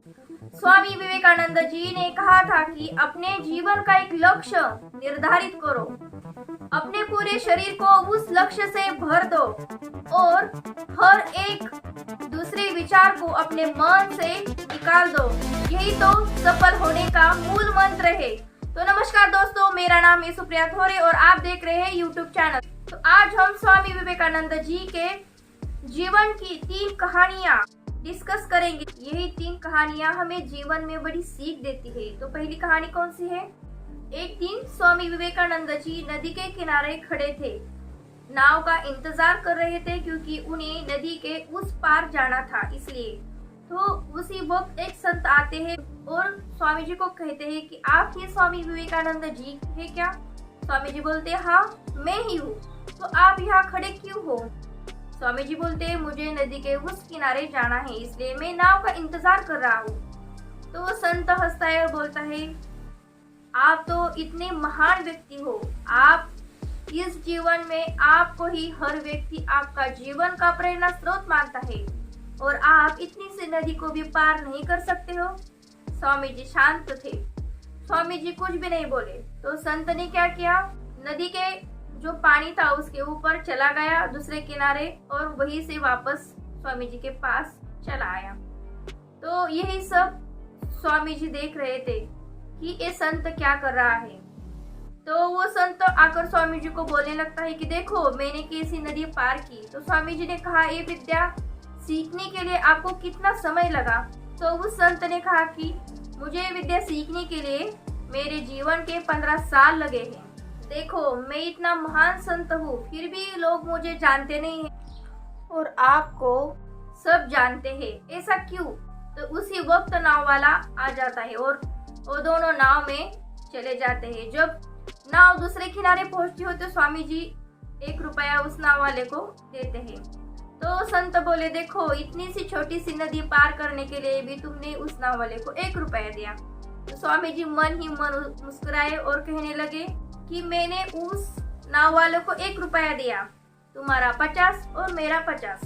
स्वामी विवेकानंद जी ने कहा था कि अपने जीवन का एक लक्ष्य निर्धारित करो, अपने पूरे शरीर को उस लक्ष्य से भर दो और हर एक दूसरे विचार को अपने मन से निकाल दो। यही तो सफल होने का मूल मंत्र है। तो नमस्कार दोस्तों, मेरा नाम है सुप्रिया थोरे और आप देख रहे हैं यूट्यूब चैनल। तो आज हम स्वामी विवेकानंद जी के जीवन की 3 कहानियां डिस्कस करेंगे। यही 3 कहानियां हमें जीवन में बड़ी सीख देती है। तो पहली कहानी कौन सी है? एक दिन स्वामी विवेकानंद जी नदी के किनारे खड़े थे, नाव का इंतजार कर रहे थे क्योंकि उन्हें नदी के उस पार जाना था। इसलिए तो उसी वक्त एक संत आते हैं और स्वामी जी को कहते हैं कि आप ही स्वामी विवेकानंद जी है क्या? स्वामी जी बोलते हैं हाँ मैं ही हूँ। तो आप यहाँ खड़े क्यों हो? स्वामी जी बोलते हैं मुझे नदी के उस किनारे जाना है, इसलिए मैं नाव का इंतजार कर रहा हूँ। तो वो संत हंसता है और बोलता है आप तो इतने महान व्यक्ति हो, आप इस जीवन में आपको ही हर व्यक्ति आपका जीवन का प्रेरणा स्रोत मानता है और आप इतनी सी नदी को भी पार नहीं कर सकते हो। स्वामी जी शांत थे, स्वामी जी कुछ भी नहीं बोले। तो संत ने क्या किया, नदी के जो पानी था उसके ऊपर चला गया दूसरे किनारे और वहीं से वापस स्वामी जी के पास चला आया। तो यही सब स्वामी जी देख रहे थे कि ये संत क्या कर रहा है। तो वो संत आकर स्वामी जी को बोलने लगता है कि देखो मैंने कैसी नदी पार की। तो स्वामी जी ने कहा ये विद्या सीखने के लिए आपको कितना समय लगा? तो उस संत ने कहा कि मुझे विद्या सीखने के लिए मेरे जीवन के 15 साल लगे हैं। देखो मैं इतना महान संत हूँ फिर भी लोग मुझे जानते नहीं हैं और आपको सब जानते हैं, ऐसा क्यों? तो उसी वक्त नाव वाला आ जाता है और वो दोनों नाव में चले जाते हैं। जब नाव दूसरे किनारे पहुंचती हो तो स्वामी जी 1 रुपया उस नाव वाले को देते हैं। तो संत बोले देखो इतनी सी छोटी सी नदी पार करने के लिए भी तुमने उस नाव वाले को 1 रुपया दिया। तो स्वामी जी मन ही मन मुस्कुराए और कहने लगे कि मैंने उस नाव वाले को 1 रुपया दिया, तुम्हारा 50 और मेरा 50।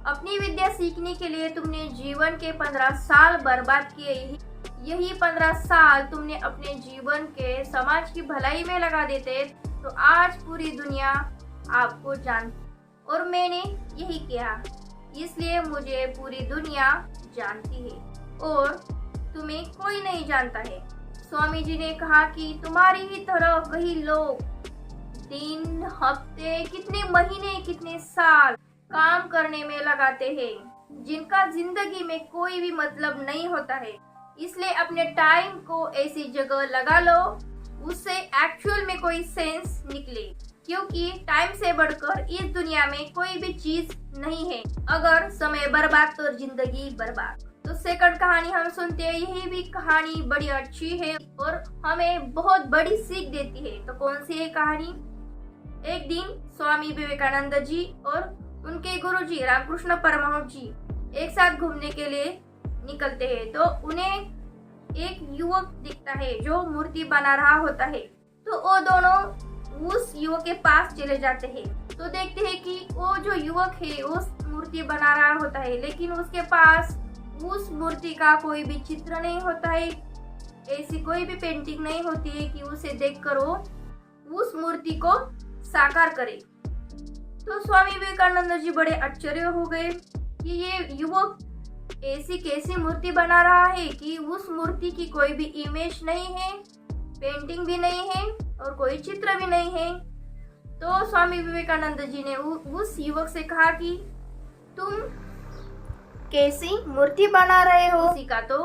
अपनी विद्या सीखने के लिए तुमने जीवन के 15 साल बर्बाद किए, यही 15 साल तुमने अपने जीवन के समाज की भलाई में लगा देते तो आज पूरी दुनिया आपको जानती और मैंने यही किया, इसलिए मुझे पूरी दुनिया जानती है और तुम्हें कोई नहीं जानता है। स्वामी जी ने कहा कि तुम्हारी ही तरह कई लोग दिन, हफ्ते, कितने महीने, कितने साल काम करने में लगाते हैं जिनका जिंदगी में कोई भी मतलब नहीं होता है। इसलिए अपने टाइम को ऐसी जगह लगा लो उससे एक्चुअल में कोई सेंस निकले, क्योंकि टाइम से बढ़कर इस दुनिया में कोई भी चीज नहीं है। अगर समय बर्बाद तो जिंदगी बर्बाद। तो सेकंड कहानी हम सुनते हैं। यही भी कहानी बड़ी अच्छी है और हमें बहुत बड़ी सीख देती है। तो कौन सी है कहानी? एक दिन स्वामी विवेकानंद जी और उनके गुरुजी रामकृष्ण परमहंस जी एक साथ घूमने के लिए निकलते हैं। तो उन्हें एक युवक दिखता है जो मूर्ति बना रहा होता है। तो वो दोनों उस युवक के पास चले जाते हैं। तो देखते हैं कि वो जो युवक है उस मूर्ति बना रहा होता है, लेकिन उसके पास उस मूर्ति का कोई भी चित्र नहीं होता है, ऐसी कोई भी पेंटिंग नहीं होती है कि उसे देखकर वो उस मूर्ति को साकार करे। तो स्वामी विवेकानंद जी बड़े आश्चर्य हो गए कि ये युवक ऐसी कैसी मूर्ति बना रहा है कि उस मूर्ति की कोई भी इमेज नहीं है, पेंटिंग भी नहीं है और कोई चित्र भी नहीं है। तो स्वामी विवेकानंद जी ने उस युवक से कहा कि तुम कैसी मूर्ति बना रहे हो? उसी का तो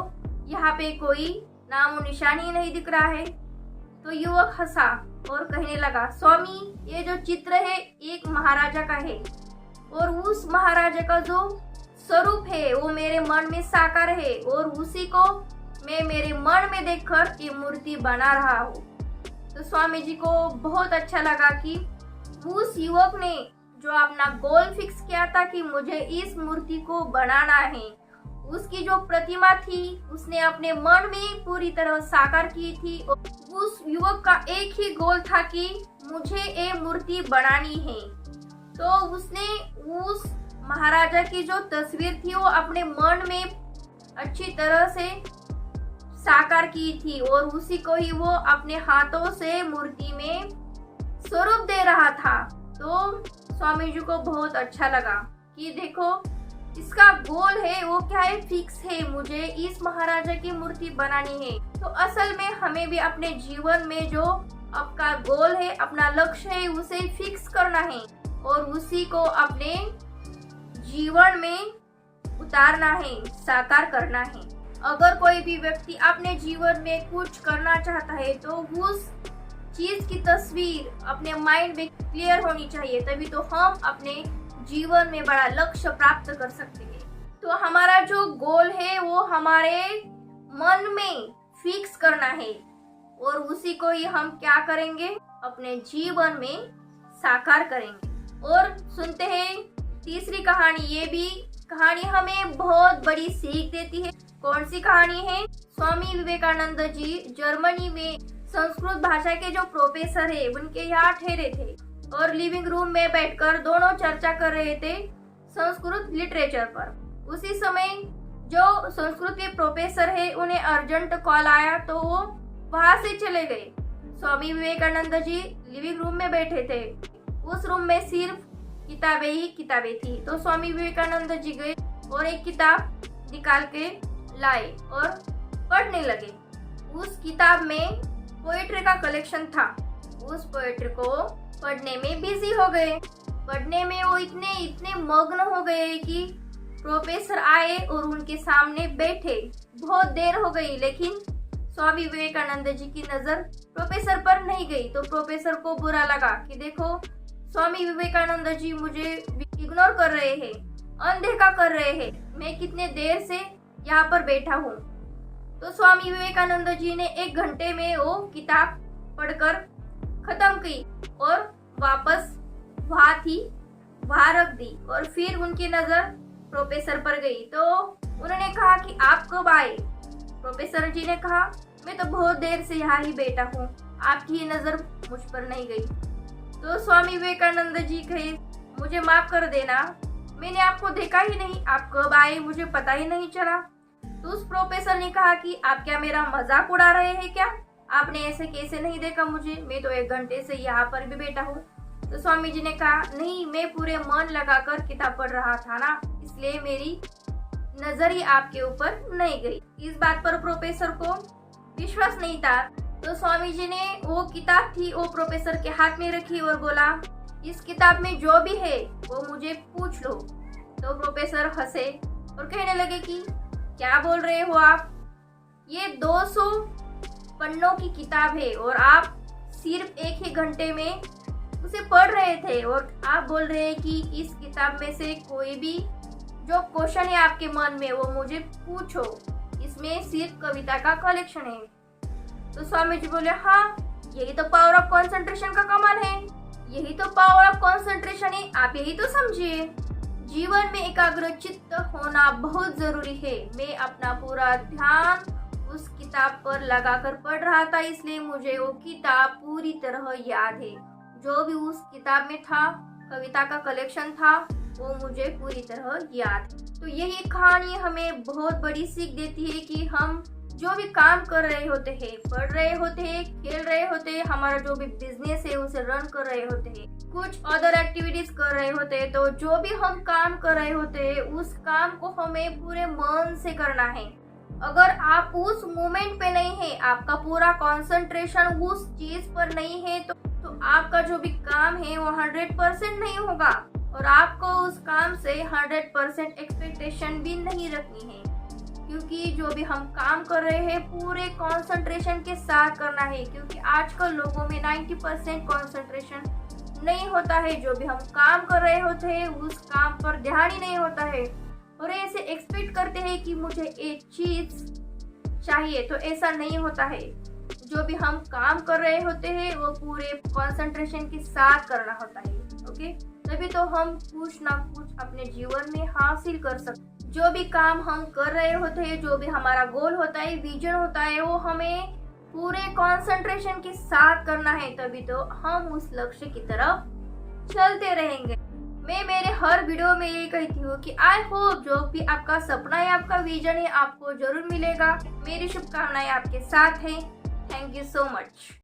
यहाँ पे कोई नामो निशान ही नहीं दिख रहा है। तो युवक हंसा और कहने लगा स्वामी ये जो चित्र है एक महाराजा का है और उस महाराजा का जो स्वरूप है वो मेरे मन में साकार है और उसी को मैं मेरे मन में देखकर ये मूर्ति बना रहा हूँ। तो स्वामी जी को बहुत अच्छा लगा कि उस युवक ने जो अपना गोल फिक्स किया था कि मुझे इस मूर्ति को बनाना है, उसकी जो प्रतिमा थी उसने अपने मन में पूरी तरह साकार की थी। उस युवक का एक ही गोल था कि मुझे ये मूर्ति बनानी है। तो उसने उस महाराजा की जो तस्वीर थी वो अपने मन में अच्छी तरह से साकार की थी और उसी को ही वो अपने हाथों से मूर्ति में स्वरूप दे रहा था। तो स्वामी जी को बहुत अच्छा लगा कि देखो इसका गोल है वो क्या है, फिक्स है, मुझे इस महाराजा की मूर्ति बनानी है। तो असल में हमें भी अपने जीवन में जो आपका गोल है, अपना लक्ष्य है, उसे फिक्स करना है और उसी को अपने जीवन में उतारना है, साकार करना है। अगर कोई भी व्यक्ति अपने जीवन में कुछ करना चाहता है तो उस चीज की तस्वीर अपने माइंड में क्लियर होनी चाहिए, तभी तो हम अपने जीवन में बड़ा लक्ष्य प्राप्त कर सकते हैं। तो हमारा जो गोल है वो हमारे मन में फिक्स करना है और उसी को ही हम क्या करेंगे, अपने जीवन में साकार करेंगे। और सुनते हैं तीसरी कहानी। ये भी कहानी हमें बहुत बड़ी सीख देती है। कौन सी कहानी है? स्वामी विवेकानंद जी जर्मनी में संस्कृत भाषा के जो प्रोफेसर है उनके यहाँ ठहरे थे और लिविंग रूम में बैठकर दोनों चर्चा कर रहे थे संस्कृत लिटरेचर पर। उसी समय जो संस्कृत के प्रोफेसर है उन्हें अर्जेंट कॉल आया तो वो वहां से चले गए। स्वामी विवेकानंद जी लिविंग रूम में बैठे थे। उस रूम में सिर्फ किताबें ही किताबें थी। तो स्वामी विवेकानंद जी गए और एक किताब निकाल के लाए और पढ़ने लगे। उस किताब में पोएट्री का कलेक्शन था। उस पोएट्री को पढ़ने में बिजी हो गए। पढ़ने में वो इतने मग्न हो गए कि प्रोफेसर आए और उनके सामने बैठे। बहुत देर हो गई लेकिन स्वामी विवेकानंद जी की नजर प्रोफेसर पर नहीं गई। तो प्रोफेसर को बुरा लगा कि देखो स्वामी विवेकानंद जी मुझे इग्नोर कर रहे हैं, अनदेखा कर रहे हैं, मैं कितने देर से यहाँ पर बैठा हूँ। तो स्वामी विवेकानंद जी ने 1 घंटे में वो किताब पढ़कर खत्म की और वापस वहाँ रख दी और फिर उनकी नजर प्रोफेसर पर गई। तो उन्होंने कहा कि आप कब आए? प्रोफेसर जी ने कहा मैं तो बहुत देर से यहाँ ही बैठा हूँ, आपकी नजर मुझ पर नहीं गई। तो स्वामी विवेकानंद जी कहे मुझे माफ कर देना, मैंने आपको देखा ही नहीं, आप कब आए मुझे पता ही नहीं चला। तो उस प्रोफेसर ने कहा कि आप क्या मेरा मजाक उड़ा रहे हैं क्या? आपने ऐसे कैसे नहीं देखा मुझे, मैं तो 1 घंटे से यहाँ पर भी बैठा हूँ। तो स्वामी जी ने कहा नहीं, मैं पूरे मन लगाकर किताब पढ़ रहा था ना, इसलिए मेरी नजर ही आपके ऊपर नहीं गई। इस बात पर प्रोफेसर को विश्वास नहीं था। तो स्वामी जी ने वो किताब थी वो प्रोफेसर के हाथ में रखी और बोला इस किताब में जो भी है वो मुझे पूछ लो। तो प्रोफेसर हंसे और कहने लगे कि क्या बोल रहे हो आप, ये 200 पन्नों की किताब है और आप सिर्फ 1 ही घंटे में उसे पढ़ रहे थे और आप बोल रहे हैं कि इस किताब में से कोई भी जो क्वेश्चन है आपके मन में वो मुझे पूछो, इसमें सिर्फ कविता का कलेक्शन है। तो स्वामी जी बोले हाँ, यही तो पावर ऑफ कंसंट्रेशन का कमाल है, यही तो पावर ऑफ कंसंट्रेशन है, आप यही तो समझिए। जीवन में एकाग्रचित्त होना बहुत जरूरी है। मैं अपना पूरा ध्यान उस किताब पर लगाकर पढ़ रहा था, इसलिए मुझे वो किताब पूरी तरह याद है। जो भी उस किताब में था, कविता का कलेक्शन था, वो मुझे पूरी तरह याद। तो यही कहानी हमें बहुत बड़ी सीख देती है कि हम जो भी काम कर रहे होते हैं, पढ़ रहे होते हैं, खेल रहे होते हैं, हमारा जो भी बिजनेस है उसे रन कर रहे होते हैं, कुछ अदर एक्टिविटीज कर रहे होते हैं, तो जो भी हम काम कर रहे होते हैं उस काम को हमें पूरे मन से करना है। अगर आप उस मोमेंट पे नहीं है, आपका पूरा कंसंट्रेशन उस चीज पर नहीं है तो आपका जो भी काम है वो 100% नहीं होगा और आपको उस काम से 100% एक्सपेक्टेशन भी नहीं रखनी है, क्योंकि जो भी हम काम कर रहे हैं पूरे कंसंट्रेशन के साथ करना है। क्योंकि आजकल लोगों में 90% कंसंट्रेशन नहीं होता है। जो भी हम काम कर रहे होते हैं उस काम पर ध्यान ही नहीं होता है और ऐसे एक्सपेक्ट करते हैं कि मुझे एक चीज चाहिए, तो ऐसा नहीं होता है। जो भी हम काम कर रहे होते हैं वो पूरे कंसंट्रेशन के साथ करना होता है। ओके, तभी तो हम कुछ ना कुछ अपने जीवन में हासिल कर सकते। जो भी काम हम कर रहे होते हैं, जो भी हमारा गोल होता है, विजन होता है, वो हमें पूरे कंसंट्रेशन के साथ करना है, तभी तो हम उस लक्ष्य की तरफ चलते रहेंगे। मैं मेरे हर वीडियो में ये कहती हूँ कि आई होप जो भी आपका सपना है, आपका विजन है, आपको जरूर मिलेगा। मेरी शुभकामनाएं आपके साथ हैं। Thank you so much.